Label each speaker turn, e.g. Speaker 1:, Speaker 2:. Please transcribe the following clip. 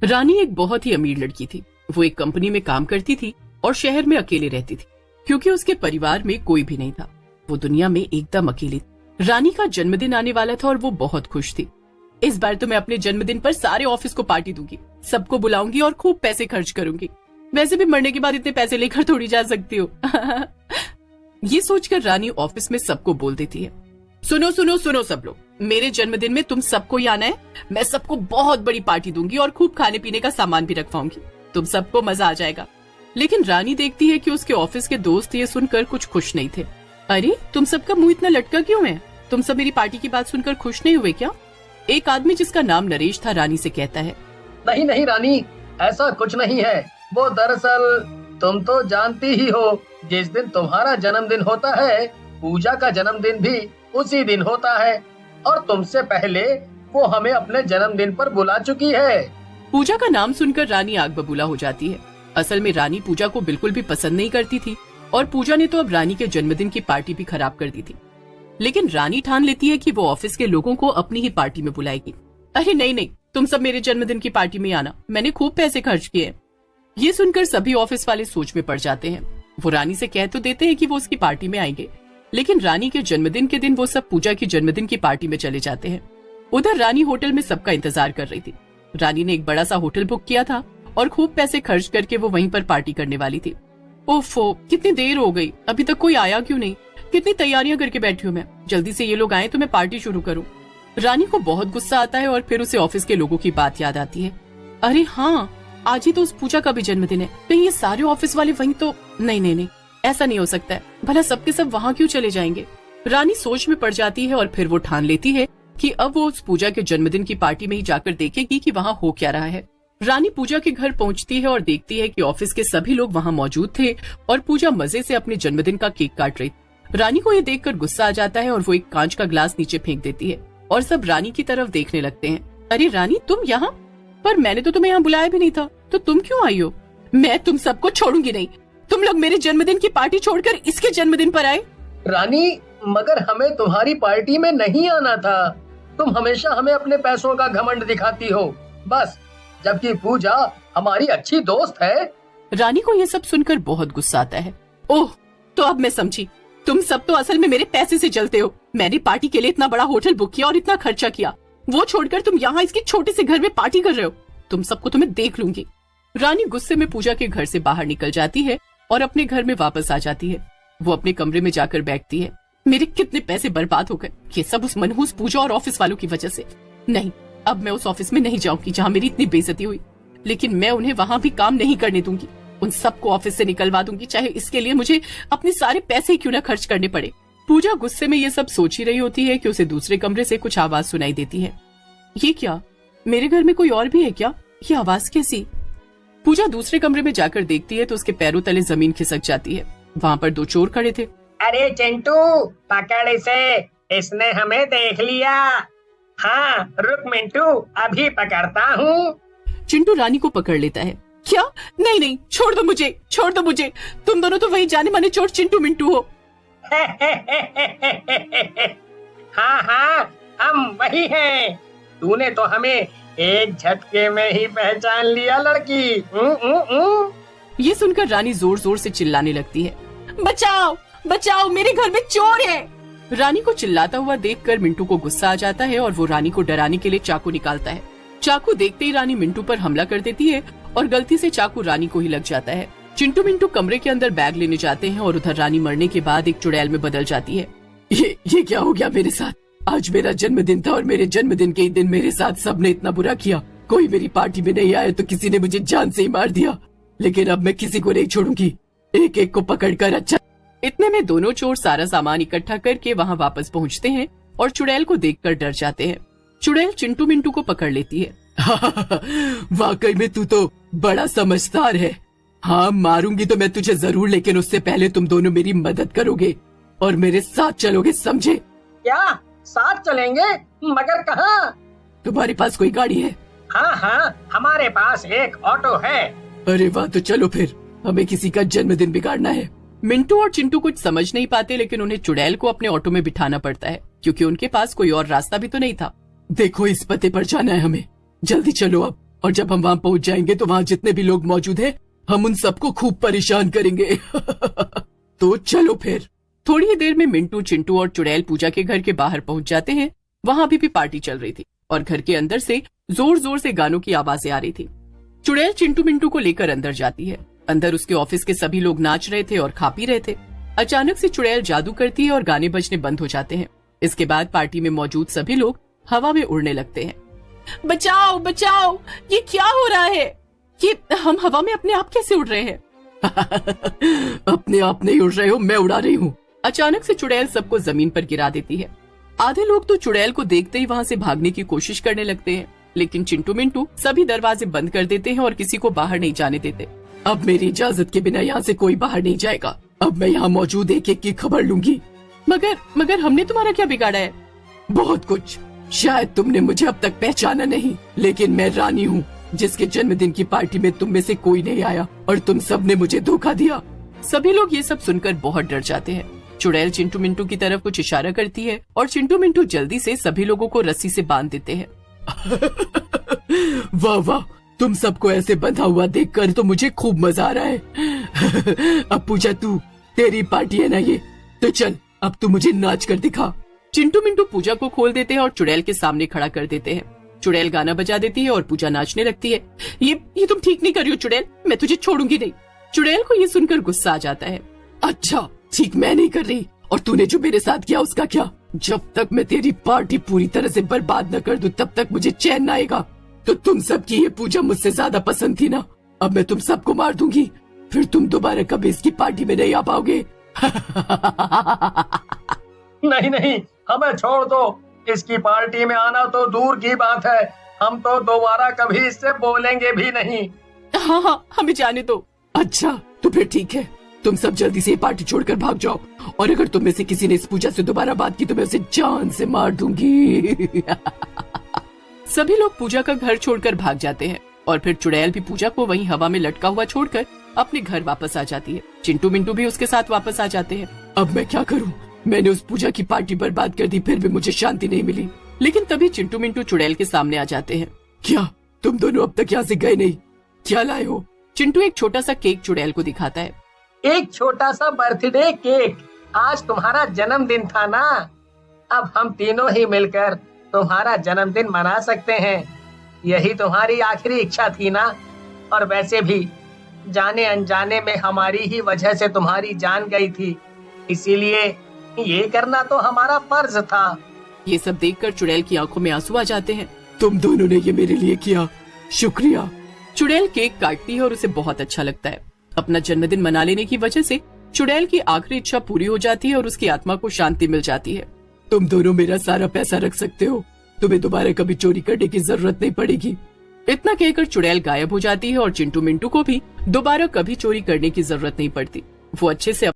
Speaker 1: रानी एक बहुत ही अमीर लड़की थी। वो एक कंपनी में काम करती थी और शहर में अकेले रहती थी क्योंकि उसके परिवार में कोई भी नहीं था। वो दुनिया में एकदम अकेली थी। रानी का जन्मदिन आने वाला था और वो बहुत खुश थी। इस बार तो मैं अपने जन्मदिन पर सारे ऑफिस को पार्टी दूंगी, सबको बुलाऊंगी और खूब पैसे खर्च करूंगी। वैसे भी मरने के बाद इतने पैसे लेकर थोड़ी जा सकती हो। ये सोचकर रानी ऑफिस में सबको बोल देती है, सुनो सुनो सुनो सब लोग, मेरे जन्मदिन में तुम सबको ही आना है। मैं सबको बहुत बड़ी पार्टी दूंगी और खूब खाने पीने का सामान भी रखवाऊंगी। तुम सबको मजा आ जाएगा। लेकिन रानी देखती है कि उसके ऑफिस के दोस्त ये सुनकर कुछ खुश नहीं थे। अरे तुम सबका मुंह इतना लटका क्यों है? तुम सब मेरी पार्टी की बात सुनकर खुश नहीं हुए क्या? एक आदमी जिसका नाम नरेश था रानी से कहता है,
Speaker 2: नहीं नहीं रानी, ऐसा कुछ नहीं है। वो दरअसल तुम तो जानती ही हो, जिस दिन तुम्हारा जन्मदिन होता है पूजा का जन्मदिन भी उसी दिन होता है और तुमसे पहले वो हमें अपने जन्मदिन पर बुला चुकी है।
Speaker 1: पूजा का नाम सुनकर रानी आग बबूला हो जाती है। असल में रानी पूजा को बिल्कुल भी पसंद नहीं करती थी और पूजा ने तो अब रानी के जन्मदिन की पार्टी भी खराब कर दी थी। लेकिन रानी ठान लेती है कि वो ऑफिस के लोगों को अपनी ही पार्टी में बुलाएगी। अरे नहीं नहीं, तुम सब मेरे जन्मदिन की पार्टी में आना, मैंने खूब पैसे खर्च किए। ये सुनकर सभी ऑफिस वाले सोच में पड़ जाते हैं। वो रानी से कह तो देते हैं कि वो उसकी पार्टी में आएंगे, लेकिन रानी के जन्मदिन के दिन वो सब पूजा की जन्मदिन की पार्टी में चले जाते हैं। उधर रानी होटल में सबका इंतजार कर रही थी। रानी ने एक बड़ा सा होटल बुक किया था और खूब पैसे खर्च करके वो वहीं पर पार्टी करने वाली थी। ओफो, कितनी देर हो गई, अभी तक कोई आया क्यों नहीं? कितनी तैयारियां करके बैठी हूँ मैं, जल्दी से ये लोग आए तो मैं पार्टी शुरू करूँ। रानी को बहुत गुस्सा आता है और फिर उसे ऑफिस के लोगों की बात याद आती है। अरे हाँ, आज ही तो उस पूजा का भी जन्मदिन है, कहीं ये सारे ऑफिस वाले वहीं तो नहीं नहीं नहीं, ऐसा नहीं हो सकता है। भला सबके सब वहाँ क्यों चले जाएंगे? रानी सोच में पड़ जाती है और फिर वो ठान लेती है कि अब वो उस पूजा के जन्मदिन की पार्टी में ही जाकर देखेगी कि वहाँ हो क्या रहा है। रानी पूजा के घर पहुँचती है और देखती है कि ऑफिस के सभी लोग वहाँ मौजूद थे और पूजा मजे से अपने जन्मदिन का केक काट रही। रानी को ये देखकर गुस्सा आ जाता है और वो एक कांच का ग्लास नीचे फेंक देती है और सब रानी की तरफ देखने लगते हैं। अरे रानी, तुम यहाँ? पर मैंने तो तुम्हें यहाँ बुलाया भी नहीं था, तो तुम क्यों आई हो? मैं तुम सबको छोड़ूंगी नहीं। तुम लोग मेरे जन्मदिन की पार्टी छोड़कर इसके जन्मदिन पर आए।
Speaker 2: रानी, मगर हमें तुम्हारी पार्टी में नहीं आना था। तुम हमेशा हमें अपने पैसों का घमंड दिखाती हो बस, जबकि पूजा हमारी अच्छी दोस्त है।
Speaker 1: रानी को ये सब सुनकर बहुत गुस्सा आता है। ओह, तो अब मैं समझी, तुम सब तो असल में मेरे पैसे से जलते हो। मैंने पार्टी के लिए इतना बड़ा होटल बुक किया और इतना खर्चा किया, वो छोड़कर तुम यहाँ इसके छोटे से घर में पार्टी कर रहे हो। तुम सबको तो मैं देख लूंगी। रानी गुस्से में पूजा के घर से बाहर निकल जाती है और अपने घर में वापस आ जाती है। वो अपने कमरे में जाकर बैठती है। मेरे कितने पैसे बर्बाद हो गए, ये सब उस मनहूस पूजा और ऑफिस वालों की वजह से। नहीं, अब मैं उस ऑफिस में नहीं जाऊंगी जहाँ मेरी इतनी बेइज्जती हुई, लेकिन मैं उन्हें वहाँ भी काम नहीं करने दूंगी। उन सबको ऑफिस से निकलवा दूंगी, चाहे इसके लिए मुझे अपने सारे पैसे क्यों न खर्च करने पड़े। पूजा गुस्से में ये सब सोच ही रही होती है कि उसे दूसरे कमरे से कुछ आवाज सुनाई देती है। ये क्या, मेरे घर में कोई और भी है क्या? ये आवाज कैसी? पूजा दूसरे कमरे में जाकर देखती है तो उसके पैरों तले जमीन खिसक जाती है। वहाँ पर दो चोर खड़े थे।
Speaker 3: अरे चिंटू, पकड़ इसे, इसने हमें देख लिया। हाँ रुक मिंटू, अभी पकड़ता हूँ।
Speaker 1: चिंटू रानी को पकड़ लेता है। क्या? नहीं नहीं, छोड़ दो मुझे, छोड़ दो मुझे। तुम दोनों तो वही जाने माने चोर चिंटू मिंटू हो।
Speaker 3: हाँ हाँ, हम वही हैं। तूने तो हमें एक झटके में ही पहचान लिया लड़की।
Speaker 1: ये सुनकर रानी जोर जोर से चिल्लाने लगती है, बचाओ बचाओ, मेरे घर में चोर है। रानी को चिल्लाता हुआ देखकर मिंटू को गुस्सा आ जाता है और वो रानी को डराने के लिए चाकू निकालता है। चाकू देखते ही रानी मिंटू पर हमला कर देती है और गलती से चाकू रानी को ही लग जाता है। चिंटू मिंटू कमरे के अंदर बैग लेने जाते हैं और उधर रानी मरने के बाद एक चुड़ैल में बदल जाती है। ये क्या हो गया मेरे साथ? आज मेरा जन्मदिन था और मेरे जन्मदिन के ही दिन मेरे साथ सबने इतना बुरा किया। कोई मेरी पार्टी में नहीं आया तो किसी ने मुझे जान से ही मार दिया, लेकिन अब मैं किसी को नहीं छोड़ूंगी, एक एक को पकड़कर। अच्छा, इतने में दोनों चोर सारा सामान इकट्ठा करके वहाँ वापस पहुँचते हैं और चुड़ैल को देखकर डर जाते हैं। चुड़ैल चिंटू मिंटू को पकड़ लेती है। वाकई में तू तो बड़ा समझदार है। हाँ, मारूंगी तो मैं तुझे जरूर, लेकिन उससे पहले तुम दोनों मेरी मदद करोगे और मेरे साथ चलोगे, समझे?
Speaker 3: क्या साथ चलेंगे? मगर कहाँ?
Speaker 1: तुम्हारे पास कोई गाड़ी है?
Speaker 3: हाँ हाँ, हमारे पास एक ऑटो है।
Speaker 1: अरे वाह, तो चलो फिर, हमें किसी का जन्मदिन बिगाड़ना है। मिंटू और चिंटू कुछ समझ नहीं पाते, लेकिन उन्हें चुड़ैल को अपने ऑटो में बिठाना पड़ता है क्योंकि उनके पास कोई और रास्ता भी तो नहीं था। देखो, इस पते पर जाना है हमें, जल्दी चलो अब। और जब हम वहाँ पहुँच जाएंगे तो वहाँ जितने भी लोग मौजूद हैं हम उन सबको खूब परेशान करेंगे। तो चलो फिर। थोड़ी ही देर में मिंटू, चिंटू और चुड़ैल पूजा के घर के बाहर पहुंच जाते हैं। वहाँ अभी भी पार्टी चल रही थी और घर के अंदर से जोर जोर से गानों की आवाजें आ रही थी। चुड़ैल चिंटू मिंटू को लेकर अंदर जाती है। अंदर उसके ऑफिस के सभी लोग नाच रहे थे और खा पी रहे थे। अचानक से चुड़ैल जादू करती है और गाने बजने बंद हो जाते हैं। इसके बाद पार्टी में मौजूद सभी लोग हवा में उड़ने लगते हैं। बचाओ बचाओ, ये क्या हो रहा है? ये हम हवा में अपने आप कैसे उड़ रहे हैं? अपने आप नहीं उड़ रहे हो, मैं उड़ा रही हूँ। अचानक से चुड़ैल सबको जमीन पर गिरा देती है। आधे लोग तो चुड़ैल को देखते ही वहाँ से भागने की कोशिश करने लगते हैं, लेकिन चिंटू मिंटू सभी दरवाजे बंद कर देते हैं और किसी को बाहर नहीं जाने देते। अब मेरी इजाजत के बिना यहाँ से कोई बाहर नहीं जाएगा। अब मैं यहाँ मौजूद एक एक की खबर लूंगी। मगर हमने तुम्हारा क्या बिगाड़ा है? बहुत कुछ। शायद तुमने मुझे अब तक पहचाना नहीं, लेकिन मैं रानी हूँ जिसके जन्मदिन की पार्टी में तुम में से कोई नहीं आया और तुम सब ने मुझे धोखा दिया। सभी लोग ये सब सुनकर बहुत डर जाते हैं। चुड़ैल चिंटू मिंटू की तरफ कुछ इशारा करती है और चिंटू मिंटू जल्दी से सभी लोगों को रस्सी से बांध देते हैं। वाह वाह, तुम सबको ऐसे बंधा हुआ देखकर तो मुझे खूब मजा आ रहा है। अब पूजा तेरी पार्टी है ना ये, तो चल अब तू मुझे नाच कर दिखा। चिंटू मिंटू पूजा को खोल देते हैं और चुड़ैल के सामने खड़ा कर देते हैं। चुड़ैल गाना बजा देती है और पूजा नाचने लगती है। ये तुम ठीक नहीं कर रही हो चुड़ैल, मैं तुझे छोड़ूंगी नहीं। चुड़ैल को ये सुनकर गुस्सा आ जाता है। अच्छा ठीक, मैं नहीं कर रही, और तूने जो मेरे साथ किया उसका क्या? जब तक मैं तेरी पार्टी पूरी तरह से बर्बाद न कर दूं तब तक मुझे चैन न आएगा। तो तुम सबकी ये पूजा मुझसे ज्यादा पसंद थी ना? अब मैं तुम सबको मार दूंगी, फिर तुम दोबारा कभी इसकी पार्टी में नहीं आ पाओगे।
Speaker 2: नहीं नहीं, हमें छोड़ दो। इसकी पार्टी में आना तो दूर की बात है, हम तो दोबारा कभी इससे बोलेंगे भी नहीं।
Speaker 1: हाँ, हमें जाने दो। अच्छा तो फिर ठीक है, तुम सब जल्दी से ये पार्टी छोड़कर भाग जाओ, और अगर तुम में से किसी ने इस पूजा से दोबारा बात की तो मैं उसे जान से मार दूंगी। सभी लोग पूजा का घर छोड़कर भाग जाते हैं और फिर चुड़ैल भी पूजा को वहीं हवा में लटका हुआ छोड़कर अपने घर वापस आ जाती है। चिंटू मिंटू भी उसके साथ वापस आ जाते हैं। अब मैं क्या करूं? मैंने उस पूजा की पार्टी बर्बाद कर दी, फिर भी मुझे शांति नहीं मिली। लेकिन तभी चिंटू मिंटू चुड़ैल के सामने आ जाते हैं। क्या तुम दोनों अब तक यहाँ से गए नहीं? क्या लाए हो? चिंटू एक छोटा सा केक चुड़ैल को दिखाता है।
Speaker 3: एक छोटा सा बर्थडे केक। आज तुम्हारा जन्मदिन था ना, अब हम तीनों ही मिलकर तुम्हारा जन्मदिन मना सकते हैं। यही तुम्हारी आखिरी इच्छा थी ना? और वैसे भी जाने अनजाने में हमारी ही वजह से तुम्हारी जान गई थी, इसीलिए ये करना तो हमारा फर्ज था।
Speaker 1: ये सब देखकर चुड़ैल की आंखों में आंसू आ जाते हैं। तुम दोनों ने ये मेरे लिए किया, शुक्रिया। चुड़ैल केक काटती है और उसे बहुत अच्छा लगता है। अपना जन्मदिन मना लेने की वजह से चुड़ैल की आखिरी इच्छा पूरी हो जाती है और उसकी आत्मा को शांति मिल जाती है। तुम दोनों मेरा सारा पैसा रख सकते हो, तुम्हें दोबारा कभी चोरी करने की जरूरत नहीं पड़ेगी। इतना कहकर चुड़ैल गायब हो जाती है और चिंटू मिंटू को भी दोबारा कभी चोरी करने की जरूरत नहीं पड़ती। वो अच्छे से